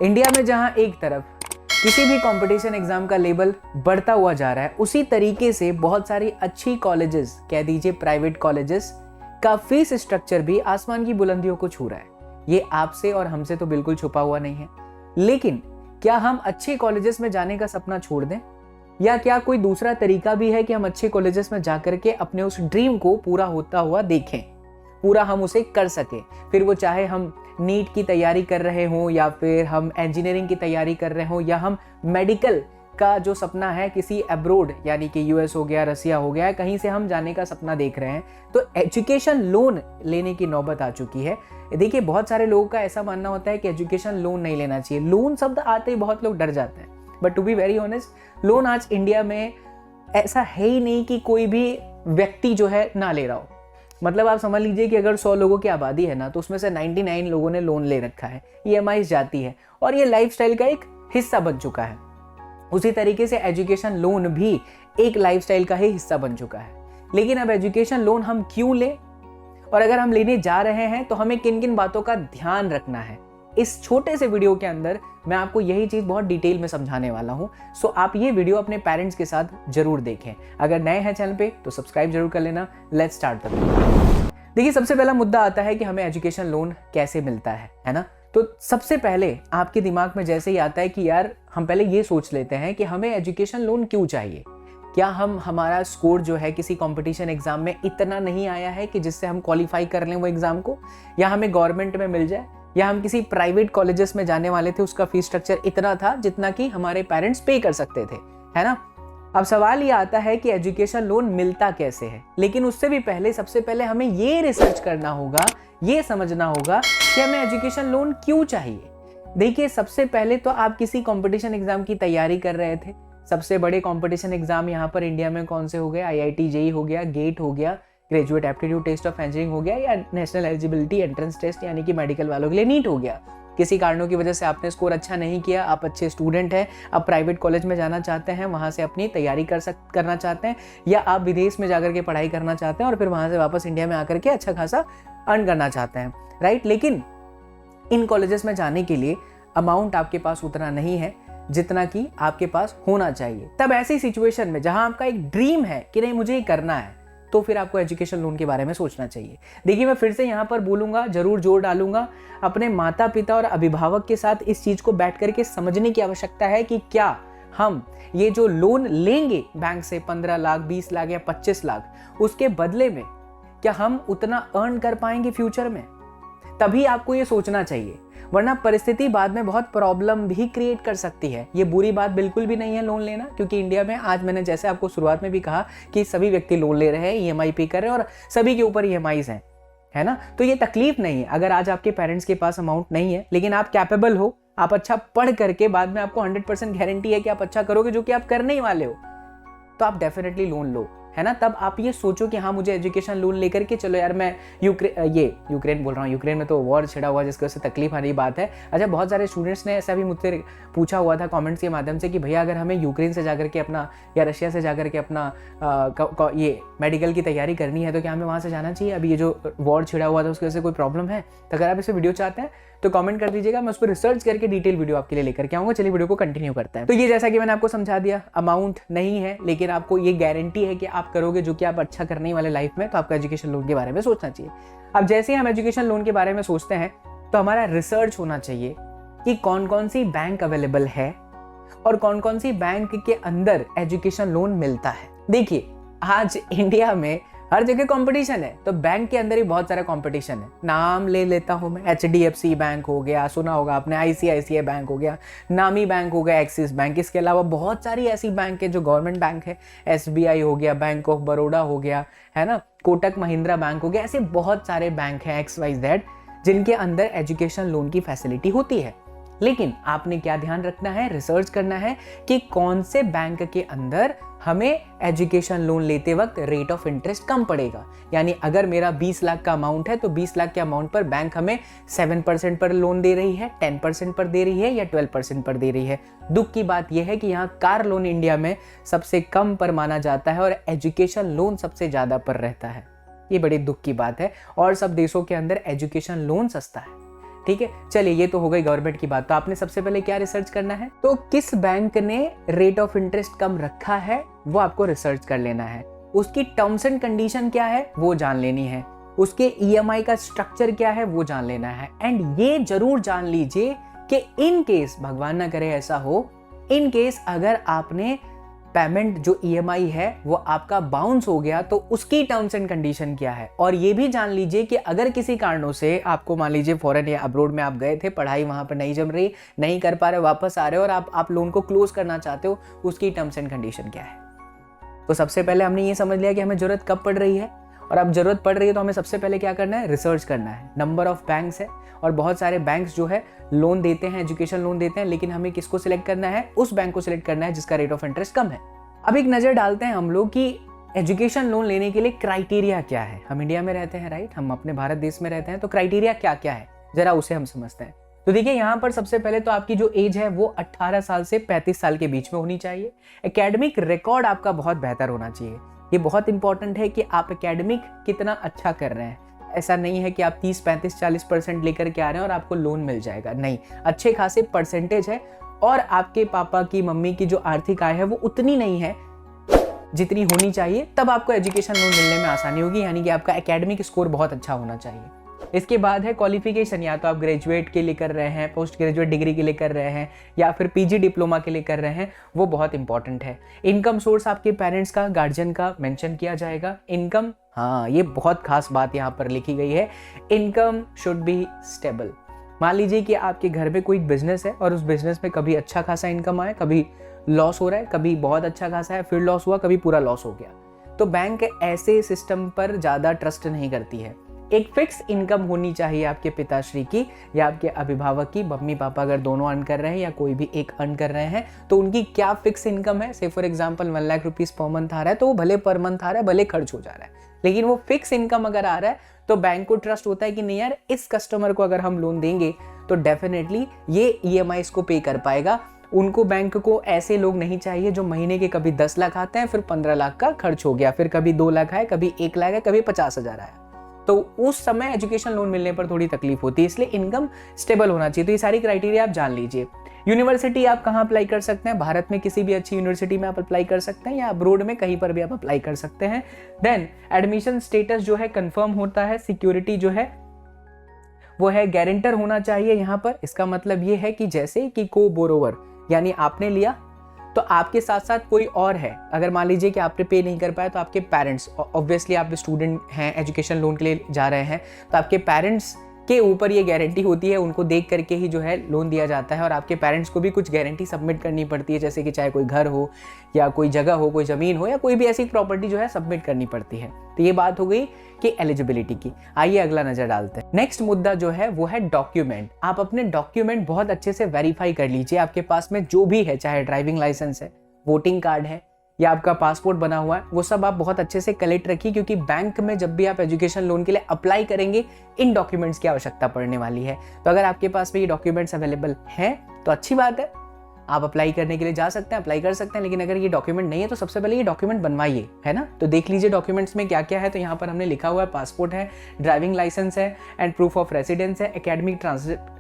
India में जहां एक तरफ किसी भी कंपटीशन एग्जाम का लेवल बढ़ता हुआ जा रहा है, उसी तरीके से बहुत सारी अच्छी कॉलेजेस, कह दीजिए प्राइवेट कॉलेजेस का फीस स्ट्रक्चर भी आसमान की बुलंदियों को छू रहा है। ये आपसे और हमसे तो बिल्कुल छुपा हुआ नहीं है। लेकिन क्या हम अच्छे कॉलेजेस में जाने का सपना छोड़ दें, या क्या कोई दूसरा तरीका भी है कि हम अच्छे कॉलेजेस में जाकर के अपने उस ड्रीम को पूरा होता हुआ देखें, पूरा हम उसे कर सके। फिर वो चाहे हम नीट की तैयारी कर रहे हों, या फिर हम इंजीनियरिंग की तैयारी कर रहे हों, या हम मेडिकल का जो सपना है किसी अब्रोड यानी कि यूएस हो गया, रसिया हो गया, कहीं से हम जाने का सपना देख रहे हैं, तो एजुकेशन लोन लेने की नौबत आ चुकी है। देखिए, बहुत सारे लोगों का ऐसा मानना होता है कि एजुकेशन लोन नहीं लेना चाहिए। लोन शब्द आते ही बहुत लोग डर जाते हैं, but to be very honest, loan आज इंडिया में ऐसा है ही नहीं कि कोई भी व्यक्ति जो है ना ले रहा हो। मतलब आप समझ लीजिए कि अगर 100 लोगों की आबादी है ना, तो उसमें से 99 लोगों ने लोन ले रखा है, ईएमआई जाती है, और ये लाइफस्टाइल का एक हिस्सा बन चुका है। उसी तरीके से एजुकेशन लोन भी एक लाइफस्टाइल का ही हिस्सा बन चुका है। लेकिन अब एजुकेशन लोन हम क्यों लें, और अगर हम लेने जा रहे हैं तो हमें किन किन बातों का ध्यान रखना है, इस छोटे से वीडियो के अंदर मैं आपको यही चीज बहुत डिटेल में समझाने वाला हूं। सो आप ये वीडियो अपने पेरेंट्स के साथ जरूर देखें। अगर नए हैं चैनल पे तो सब्सक्राइब जरूर कर लेना। Let's start the video. देखिए, सबसे पहला मुद्दा आता है कि हमें एजुकेशन लोन कैसे मिलता है ना। तो सबसे पहले आपके दिमाग में जैसे ही आता है कि यार, हम पहले ये सोच लेते हैं कि हमें एजुकेशन लोन क्यों चाहिए। क्या हमारा स्कोर जो है किसी कंपटीशन एग्जाम में इतना नहीं आया है कि जिससे हम क्वालिफाई कर लें वो एग्जाम को, या हमें गवर्नमेंट में मिल जाए, या हम किसी प्राइवेट कॉलेजेस में जाने वाले थे, उसका फीस स्ट्रक्चर इतना था जितना कि हमारे पेरेंट्स पे कर सकते थे, है ना। अब सवाल ये आता है कि एजुकेशन लोन मिलता कैसे है। लेकिन उससे भी पहले, सबसे पहले हमें ये रिसर्च करना होगा, ये समझना होगा कि हमें एजुकेशन लोन क्यों चाहिए। देखिए, सबसे पहले तो आप किसी कंपटीशन एग्जाम की तैयारी कर रहे थे। सबसे बड़े कंपटीशन एग्जाम यहाँ पर इंडिया में कौन से हो गए? आईआईटी जेईई हो गया, गेट हो गया, graduate aptitude test of engineering हो गया, या नेशनल एलिजिबिलिटी एंट्रेंस टेस्ट यानी कि मेडिकल वालों के लिए नीट हो गया। किसी कारणों की वजह से आपने स्कोर अच्छा नहीं किया, आप अच्छे स्टूडेंट हैं, आप प्राइवेट कॉलेज में जाना चाहते हैं, वहां से अपनी तैयारी करना चाहते हैं, या आप विदेश में जाकर के पढ़ाई करना चाहते हैं और फिर वहां से वापस इंडिया में आकर के अच्छा खासा अर्न करना चाहते हैं, राइट। लेकिन इन कॉलेजेस में जाने के लिए अमाउंट आपके पास उतना नहीं है जितना कि आपके पास होना चाहिए। तब ऐसी सिचुएशन में जहां आपका एक ड्रीम है कि नहीं मुझे ये करना है, तो फिर आपको एजुकेशन लोन के बारे में सोचना चाहिए। देखिए, मैं फिर से यहाँ पर बोलूँगा, जरूर जोर डालूंगा, अपने माता पिता और अभिभावक के साथ इस चीज़ को बैठ करके समझने की आवश्यकता है कि क्या हम ये जो लोन लेंगे बैंक से 15 लाख, 20 लाख या 25 लाख, उसके बदले में क्या हम उतना अर्न कर पाएंगे फ्यूचर में। तभी आपको ये सोचना चाहिए, वरना परिस्थिति बाद में बहुत प्रॉब्लम भी क्रिएट कर सकती है। ये बुरी बात बिल्कुल भी नहीं है लोन लेना, क्योंकि इंडिया में आज मैंने जैसे आपको शुरुआत में भी कहा कि सभी व्यक्ति लोन ले रहे हैं, ईएमआई पे कर रहे हैं, और सभी के ऊपर ईएमआईज हैं, है ना। तो ये तकलीफ नहीं है अगर आज आपके पेरेंट्स के पास अमाउंट नहीं है, लेकिन आप कैपेबल हो, आप अच्छा पढ़ करके बाद में आपको 100% गारंटी है कि आप अच्छा करोगे, जो कि आप करने ही वाले हो, तो आप डेफिनेटली लोन लो, है ना। तब आप ये सोचो कि हाँ, मुझे एजुकेशन लोन लेकर के चलो यार, मैं यूक्रेन बोल रहा हूँ, यूक्रेन में तो वॉर छिड़ा हुआ, जिसकी वजह से तकलीफ आने की बात है। अच्छा, बहुत सारे स्टूडेंट्स ने ऐसा भी मुझसे पूछा हुआ था कमेंट्स के माध्यम से कि भैया, अगर हमें यूक्रेन से जाकर के अपना, या रशिया से जाकर के अपना ये मेडिकल की तैयारी करनी है, तो क्या हमें वहाँ से जाना चाहिए? अभी ये जो वॉर छिड़ा हुआ था उसकी वजह से कोई प्रॉब्लम है? तो अगर आप इस पर वीडियो चाहते हैं तो कमेंट कर दीजिएगा, मैं उस पर रिसर्च करके डिटेल वीडियो आपके लिए लेकर के आऊँगा। चलिए वीडियो को कंटिन्यू करते हैं। तो ये जैसा कि मैंने आपको समझा दिया, अमाउंट नहीं है, लेकिन आपको ये गारंटी है कि आप करोगे जो कि आप अच्छा करने वाले लाइफ में, तो आपको एजुकेशन लोन के बारे में सोचना चाहिए। अब जैसे ही हम एजुकेशन लोन के बारे में सोचते हैं तो हमारा रिसर्च होना चाहिए कि कौन कौन सी बैंक अवेलेबल है और कौन कौन सी बैंक के अंदर एजुकेशन लोन मिलता है। देखिए, आज इंडिया में हर जगह कंपटीशन है, तो बैंक के अंदर ही बहुत सारा कंपटीशन है। नाम ले लेता हूं मैं, HDFC बैंक हो गया, सुना होगा आपने, ICICI बैंक हो गया, नामी बैंक हो गया, एक्सिस बैंक। इसके अलावा बहुत सारी ऐसी बैंक है जो गवर्नमेंट बैंक है, SBI हो गया, बैंक ऑफ बड़ौदा हो गया, है ना, कोटक महिंद्रा बैंक हो गया। ऐसे बहुत सारे बैंक हैं XYZ जिनके अंदर एजुकेशन लोन की फैसिलिटी होती है। लेकिन आपने क्या ध्यान रखना है, रिसर्च करना है कि कौन से बैंक के अंदर हमें एजुकेशन लोन लेते वक्त रेट ऑफ इंटरेस्ट कम पड़ेगा। यानी अगर मेरा 20 लाख का अमाउंट है तो 20 लाख के अमाउंट पर बैंक हमें 7% पर लोन दे रही है, 10% पर दे रही है, या 12% पर दे रही है। दुख की बात यह है कि यहाँ कार लोन इंडिया में सबसे कम पर माना जाता है और एजुकेशन लोन सबसे ज़्यादा पर रहता है। ये बड़ी दुख की बात है। और सब देशों के अंदर एजुकेशन लोन सस्ता है, ठीक है, चलिए ये तो हो गई गवर्नमेंट की बात। तो आपने सबसे पहले क्या रिसर्च करना है, तो किस बैंक ने रेट ऑफ इंटरेस्ट कम रखा है वो आपको रिसर्च कर लेना है। उसकी टर्म्स एंड कंडीशन क्या है वो जान लेनी है, उसके ईएमआई का स्ट्रक्चर क्या है वो जान लेना है। एंड ये जरूर जान लीजिए कि इन केस, भगवान ना करे ऐसा हो, इन केस अगर आपने पेमेंट जो ईएमआई है वो आपका बाउंस हो गया तो उसकी टर्म्स एंड कंडीशन क्या है। और ये भी जान लीजिए कि अगर किसी कारणों से आपको, मान लीजिए फॉरेन या अब्रोड में आप गए थे, पढ़ाई वहां पर नहीं जम रही, नहीं कर पा रहे, वापस आ रहे हो और आप लोन को क्लोज करना चाहते हो, उसकी टर्म्स एंड कंडीशन क्या है। तो सबसे पहले हमने ये समझ लिया कि हमें जरूरत कब पड़ रही है, और अब जरूरत पड़ रही है तो हमें सबसे पहले क्या करना है, रिसर्च करना है। नंबर ऑफ बैंक्स है और बहुत सारे बैंक्स जो है लोन देते हैं, एजुकेशन लोन देते हैं, लेकिन हमें किसको सिलेक्ट करना है, उस बैंक को सिलेक्ट करना है जिसका रेट ऑफ इंटरेस्ट कम है। अब एक नजर डालते हैं हम लोग कि एजुकेशन लोन लेने के लिए क्राइटेरिया क्या है। हम इंडिया में रहते हैं, राइट, हम अपने भारत देश में रहते हैं, तो क्राइटेरिया क्या क्या है जरा उसे हम समझते हैं। तो देखिए यहाँ पर सबसे पहले तो आपकी जो एज है वो 18 साल से 35 साल के बीच में होनी चाहिए। एकेडमिक रिकॉर्ड आपका बहुत बेहतर होना चाहिए। ये बहुत इंपॉर्टेंट है कि आप एकेडमिक कितना अच्छा कर रहे हैं। ऐसा नहीं है कि आप 30, 35, 40% लेकर के आ रहे हैं और आपको लोन मिल जाएगा, नहीं, अच्छे खासे परसेंटेज है और आपके पापा की, मम्मी की जो आर्थिक आय है वो उतनी नहीं है जितनी होनी चाहिए, तब आपको एजुकेशन लोन मिलने में आसानी होगी। यानी कि आपका एकेडमिक स्कोर बहुत अच्छा होना चाहिए। इसके बाद है क्वालिफिकेशन, या तो आप ग्रेजुएट के लिए कर रहे हैं, पोस्ट ग्रेजुएट डिग्री के लिए कर रहे हैं, या फिर पीजी डिप्लोमा के लिए कर रहे हैं, वो बहुत इंपॉर्टेंट है। इनकम सोर्स आपके पेरेंट्स का, गार्जियन का मेंशन किया जाएगा। इनकम, हाँ, ये बहुत खास बात यहाँ पर लिखी गई है, इनकम शुड बी स्टेबल। मान लीजिए कि आपके घर पे कोई बिजनेस है और उस बिजनेस में कभी अच्छा खासा इनकम आया, कभी लॉस हो रहा है, कभी बहुत अच्छा खासा है, फिर लॉस हुआ, कभी पूरा लॉस हो गया, तो बैंक ऐसे सिस्टम पर ज़्यादा ट्रस्ट नहीं करती है। एक फिक्स इनकम होनी चाहिए आपके पिताश्री की या आपके अभिभावक की, मम्मी पापा अगर दोनों अर्न कर रहे हैं या कोई भी एक अर्न कर रहे हैं, तो उनकी क्या फिक्स इनकम है। Say for example 1 lakh rupees per month आ रहा है, तो वो भले पर मंथ आ रहा है, भले खर्च हो जा रहा है, लेकिन वो फिक्स इनकम अगर आ रहा है तो बैंक को ट्रस्ट होता है कि नहीं यार, इस कस्टमर को अगर हम लोन देंगे तो डेफिनेटली ये EMI को पे कर पाएगा। उनको, बैंक को ऐसे लोग नहीं चाहिए जो महीने के कभी 10 लाख आते हैं, फिर 15 लाख का खर्च हो गया, फिर कभी 2 लाख आए, कभी 1 लाख है, कभी 50,000 आया, तो उस समय एजुकेशन लोन मिलने पर थोड़ी तकलीफ होती है। इसलिए इनकम स्टेबल होना चाहिए। तो ये सारी क्राइटेरिया आप जान लीजिए। यूनिवर्सिटी आप कहाँ अप्लाई कर सकते हैं, भारत में किसी भी अच्छी यूनिवर्सिटी में आप अप्लाई कर सकते हैं, या अब्रोड में कहीं पर भी आप अप्लाई कर सकते हैं। देन एडमिशन स्टेटस जो है कंफर्म होता है। सिक्योरिटी जो है वो है गारंटर होना चाहिए यहाँ पर। इसका मतलब ये है कि जैसे कि को बोरोवर, यानी आपने लिया तो आपके साथ साथ कोई और है। अगर मान लीजिए कि आपने पे नहीं कर पाया तो आपके पेरेंट्स, ऑब्वियसली आप स्टूडेंट हैं, एजुकेशन लोन के लिए जा रहे हैं, तो आपके पेरेंट्स के ऊपर ये गारंटी होती है, उनको देख करके ही जो है लोन दिया जाता है। और आपके पेरेंट्स को भी कुछ गारंटी सबमिट करनी पड़ती है, जैसे कि चाहे कोई घर हो या कोई जगह हो, कोई ज़मीन हो, या कोई भी ऐसी प्रॉपर्टी जो है सबमिट करनी पड़ती है। तो ये बात हो गई कि एलिजिबिलिटी की। आइए अगला नजर डालते हैं। नेक्स्ट मुद्दा जो है वो है डॉक्यूमेंट। आप अपने डॉक्यूमेंट बहुत अच्छे से वेरीफाई कर लीजिए। आपके पास में जो भी है, चाहे ड्राइविंग लाइसेंस है, वोटिंग कार्ड है, या आपका पासपोर्ट बना हुआ है, वो सब आप बहुत अच्छे से कलेक्ट रखिए, क्योंकि बैंक में जब भी आप एजुकेशन लोन के लिए अप्लाई करेंगे इन डॉक्यूमेंट्स की आवश्यकता पड़ने वाली है। तो अगर आपके पास में ये डॉक्यूमेंट्स अवेलेबल हैं तो अच्छी बात है, आप अप्लाई करने के लिए जा सकते हैं, अप्लाई कर सकते हैं। लेकिन अगर ये डॉक्यूमेंट नहीं है तो सबसे पहले ये डॉक्यूमेंट बनवाइए, है ना। तो देख लीजिए डॉक्यूमेंट्स में क्या क्या है। तो यहाँ पर हमने लिखा हुआ है पासपोर्ट है, ड्राइविंग लाइसेंस है, एंड प्रूफ ऑफ रेसिडेंस है, एकेडमिक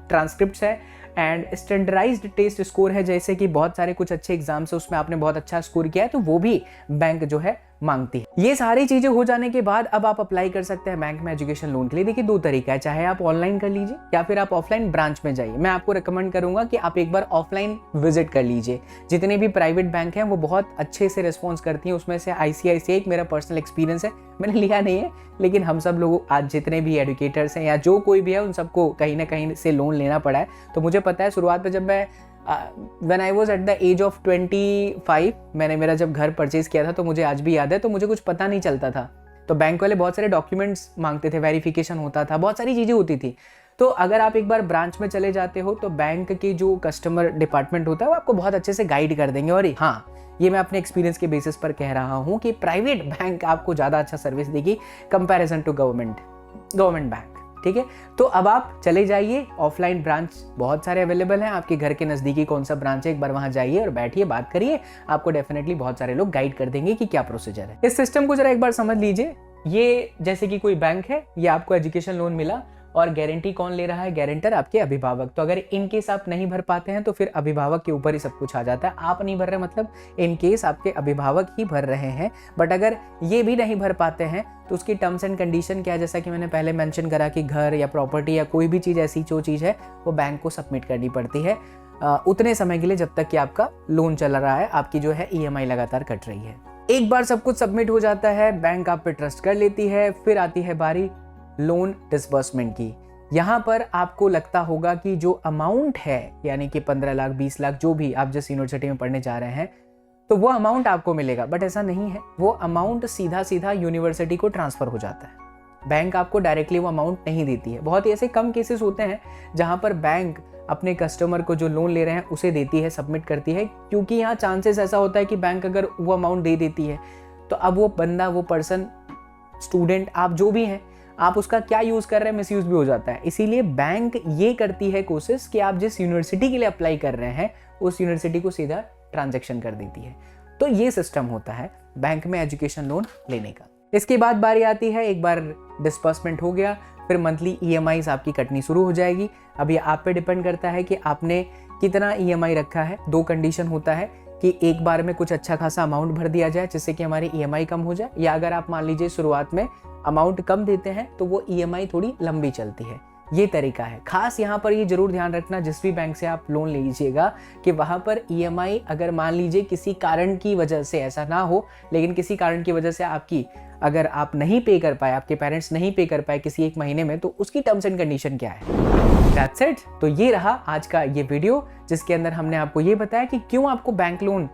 ट्रांसक्रिप्ट है, एंड स्टैंडर्डाइज्ड टेस्ट स्कोर है। जैसे कि बहुत सारे कुछ अच्छे एग्जाम्स है उसमें आपने बहुत अच्छा स्कोर किया है तो वो भी बैंक जो है मांगती है। ये सारी चीजें हो जाने के बाद अब आप अप्लाई कर सकते हैं बैंक में एजुकेशन लोन के लिए। देखिए 2 तरीका है, चाहे आप ऑनलाइन कर लीजिए या फिर आप ऑफलाइन ब्रांच में जाइए। मैं आपको रिकमेंड करूंगा कि आप एक बार ऑफलाइन विजिट कर लीजिए। जितने भी प्राइवेट बैंक हैं वो बहुत अच्छे से रिस्पॉन्स करती हैं। उसमें से ICICI एक मेरा पर्सनल एक्सपीरियंस है, मैंने लिया नहीं है, लेकिन हम सब लोग आज जितने भी एडुकेटर्स हैं या जो कोई भी है उन सबको कहीं ना कहीं से लोन लेना पड़ा है। तो मुझे पता है शुरुआत में जब मैं when I was at the age of 25 मैंने मेरा जब घर परचेज किया था, तो मुझे आज भी याद है, तो मुझे कुछ पता नहीं चलता था। तो बैंक वाले बहुत सारे डॉक्यूमेंट्स मांगते थे, वेरिफिकेशन होता था, बहुत सारी चीज़ें होती थी। तो अगर आप एक बार ब्रांच में चले जाते हो तो बैंक के जो कस्टमर डिपार्टमेंट होता है वो आपको बहुत अच्छे से गाइड कर देंगे। और हाँ, ये मैं अपने एक्सपीरियंस के बेसिस पर कह रहा हूँ कि प्राइवेट बैंक आपको ज़्यादा अच्छा सर्विस देगी कंपैरिजन टू गवर्नमेंट बैंक। ठीक है, तो अब आप चले जाइए, ऑफलाइन ब्रांच बहुत सारे अवेलेबल हैं। आपके घर के नज़दीकी कौन सा ब्रांच है, एक बार वहाँ जाइए और बैठिए, बात करिए, आपको डेफिनेटली बहुत सारे लोग गाइड कर देंगे कि क्या प्रोसीजर है। इस सिस्टम को जरा एक बार समझ लीजिए। ये जैसे कि कोई बैंक है, ये आपको एजुकेशन लोन मिला, और गारंटी कौन ले रहा है? गारंटर आपके अभिभावक। तो अगर इन केस आप नहीं भर पाते हैं तो फिर अभिभावक के ऊपर ही सब कुछ आ जाता है। आप नहीं भर रहे मतलब इन केस आपके अभिभावक ही भर रहे हैं। बट अगर ये भी नहीं भर पाते हैं तो उसकी टर्म्स एंड कंडीशन क्या है? जैसा कि मैंने पहले मेंशन करा कि घर या प्रॉपर्टी या कोई भी चीज़ ऐसी जो चीज़ है वो बैंक को सबमिट करनी पड़ती है उतने समय के लिए जब तक कि आपका लोन चल रहा है, आपकी जो है EMI लगातार कट रही है। एक बार सब कुछ सबमिट हो जाता है, बैंक आप पे ट्रस्ट कर लेती है, फिर आती है बारी लोन डिसबर्समेंट की। यहाँ पर आपको लगता होगा कि जो अमाउंट है यानी कि 15 लाख 20 लाख जो भी आप जिस यूनिवर्सिटी में पढ़ने जा रहे हैं तो वो अमाउंट आपको मिलेगा, बट ऐसा नहीं है। वो अमाउंट सीधा सीधा यूनिवर्सिटी को ट्रांसफर हो जाता है। बैंक आपको डायरेक्टली वो अमाउंट नहीं देती है। बहुत ही ऐसे कम केसेस होते हैं जहाँ पर बैंक अपने कस्टमर को जो लोन ले रहे हैं उसे देती है, सबमिट करती है, क्योंकि यहाँ चांसेस ऐसा होता है कि बैंक अगर वो अमाउंट दे देती है तो अब वो बंदा, वो पर्सन, स्टूडेंट, आप जो भी हैं, आप उसका क्या यूज़ कर रहे हैं मिसयूज़ भी हो जाता है। इसीलिए बैंक ये करती है कोशिश कि आप जिस यूनिवर्सिटी के लिए अप्लाई कर रहे हैं उस यूनिवर्सिटी को सीधा ट्रांजैक्शन कर देती है। तो ये सिस्टम होता है बैंक में एजुकेशन लोन लेने का। इसके बाद बारी आती है, एक बार डिस्बर्समेंट हो गया फिर मंथली EMIs आपकी कटनी शुरू हो जाएगी। अब ये आप पे डिपेंड करता है कि आपने कितना EMI रखा है। 2 कंडीशन होता है कि एक बार में कुछ अच्छा खासा अमाउंट भर दिया जाए जिससे कि हमारी EMI कम हो जाए, या अगर आप मान लीजिए शुरुआत में अमाउंट कम देते हैं तो वो EMI थोड़ी लंबी चलती है। ये तरीका है। खास यहाँ पर ये जरूर ध्यान रखना जिस भी बैंक से आप लोन लीजिएगा कि वहाँ पर EMI अगर मान लीजिए किसी कारण की वजह से, ऐसा ना हो लेकिन किसी कारण की वजह से आपकी अगर आप नहीं पे कर पाए, आपके पेरेंट्स नहीं पे कर पाए किसी एक महीने में, तो उसकी टर्म्स एंड कंडीशन क्या है। That's it. तो ये रहा आज का ये वीडियो जिसके अंदर हमने आपको ये बताया कि क्यों आपको बैंक लोन,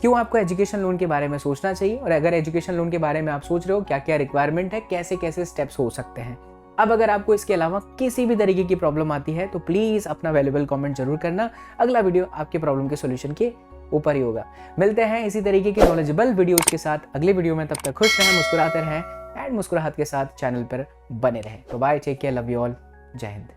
क्यों आपको एजुकेशन लोन के बारे में सोचना चाहिए, और अगर एजुकेशन लोन के बारे में आप सोच रहे हो क्या क्या रिक्वायरमेंट है, कैसे कैसे स्टेप्स हो सकते हैं। अब अगर आपको इसके अलावा किसी भी तरीके की प्रॉब्लम आती है तो प्लीज़ अपना वैल्यूएबल कमेंट जरूर करना। अगला वीडियो आपके प्रॉब्लम के सॉल्यूशन के ऊपर ही होगा। मिलते हैं इसी तरीके के नॉलेजेबल वीडियोस के साथ अगले वीडियो में। तब तक खुश रहें, मुस्कुराते रहें एंड मुस्कुराहट के साथ चैनल पर बने रहें। तो bye, take care, love you all, जय हिंद।